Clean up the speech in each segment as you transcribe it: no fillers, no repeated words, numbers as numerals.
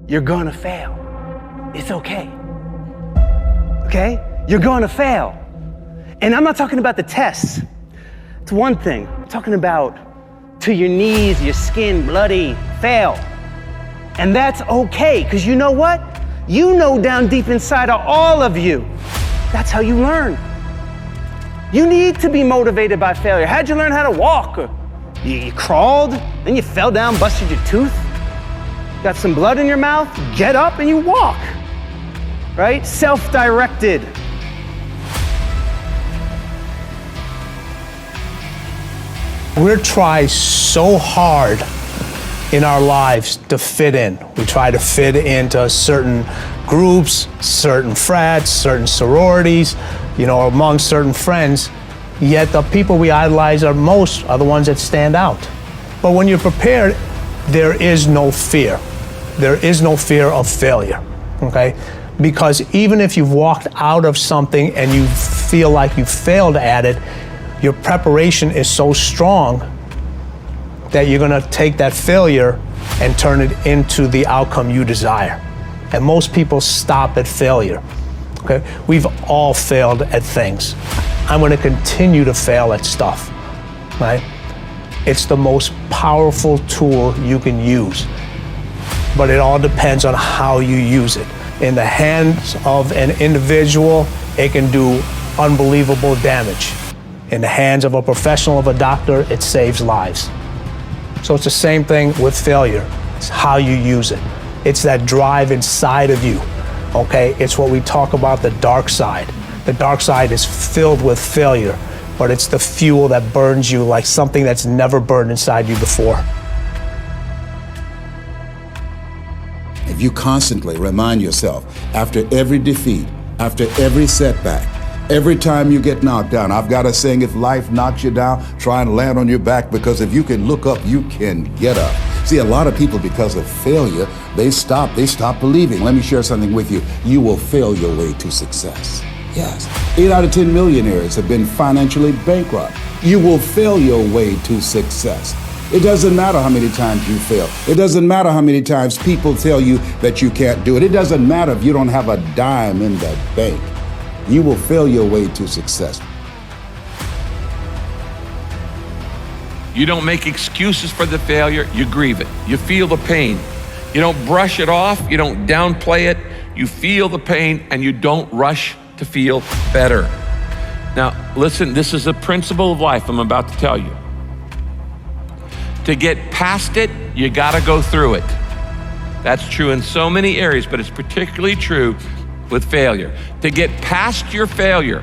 you're gonna fail. It's okay. Okay? You're gonna fail. And I'm not talking about the tests. It's one thing. I'm talking about to your knees, your skin, bloody, fail. And that's okay, because you know what? You know down deep inside of all of you, that's how you learn. You need to be motivated by failure. How'd you learn how to walk? You crawled, then you fell down, busted your tooth, got some blood in your mouth, get up and you walk, right? Self-directed. We try so hard in our lives to fit in. We try to fit into certain groups, certain frats, certain sororities, among certain friends. Yet the people we idolize most are the ones that stand out. But when you're prepared, there is no fear. There is no fear of failure, okay? Because even if you've walked out of something and you feel like you failed at it, your preparation is so strong that you're gonna take that failure and turn it into the outcome you desire. And most people stop at failure, okay? We've all failed at things. I'm gonna continue to fail at stuff, right? It's the most powerful tool you can use, but it all depends on how you use it. In the hands of an individual, it can do unbelievable damage. In the hands of a professional, of a doctor, it saves lives. So it's the same thing with failure. It's how you use it. It's that drive inside of you, okay? It's what we talk about, the dark side. The dark side is filled with failure, but it's the fuel that burns you like something that's never burned inside you before. If you constantly remind yourself, after every defeat, after every setback, every time you get knocked down, I've got a saying, if life knocks you down, try and land on your back, because if you can look up, you can get up. See, a lot of people, because of failure, they stop believing. Let me share something with you. You will fail your way to success. Yes. 8 out of 10 millionaires have been financially bankrupt. You will fail your way to success. It doesn't matter how many times you fail. It doesn't matter how many times people tell you that you can't do it. It doesn't matter if you don't have a dime in the bank. You will fail your way to success. You don't make excuses for the failure, you grieve it. You feel the pain. You don't brush it off, you don't downplay it. You feel the pain and you don't rush to feel better. Now, listen, this is a principle of life I'm about to tell you. To get past it, you gotta go through it. That's true in so many areas, but it's particularly true with failure. To get past your failure,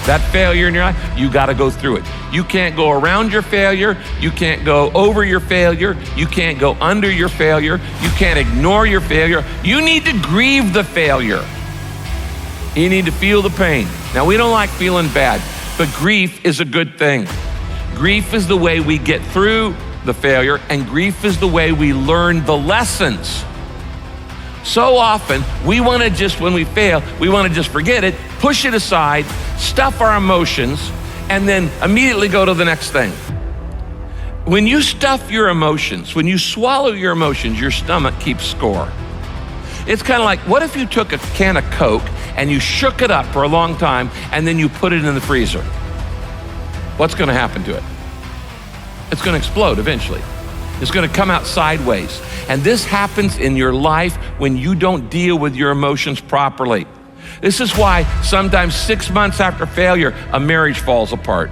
that failure in your life, you gotta go through it. You can't go around your failure, you can't go over your failure, you can't go under your failure, you can't ignore your failure. You need to grieve the failure. You need to feel the pain. Now, we don't like feeling bad, but grief is a good thing. Grief is the way we get through the failure, and grief is the way we learn the lessons. So often, we want to just, when we fail, we want to just forget it, push it aside, stuff our emotions, and then immediately go to the next thing. When you stuff your emotions, when you swallow your emotions, your stomach keeps score. It's kind of like, what if you took a can of Coke and you shook it up for a long time and then you put it in the freezer? What's going to happen to it? It's going to explode eventually. It's going to come out sideways. And this happens in your life when you don't deal with your emotions properly. This is why sometimes 6 months after failure, a marriage falls apart.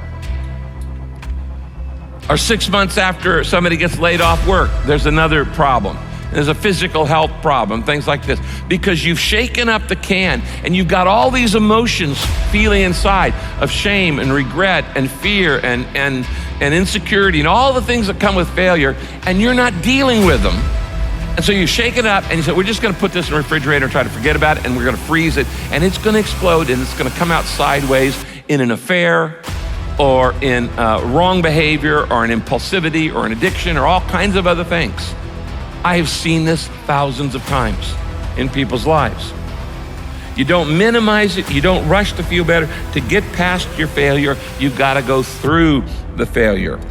Or 6 months after somebody gets laid off work, there's another problem. There's a physical health problem, things like this. Because you've shaken up the can and you've got all these emotions feeling inside of shame and regret and fear and insecurity and all the things that come with failure, and you're not dealing with them. And so you shake it up and you say, we're just gonna put this in the refrigerator and try to forget about it, and we're gonna freeze it, and it's gonna explode, and it's gonna come out sideways in an affair or in wrong behavior or an impulsivity or an addiction or all kinds of other things. I have seen this thousands of times in people's lives. You don't minimize it, you don't rush to feel better. To get past your failure, you've gotta go through the failure.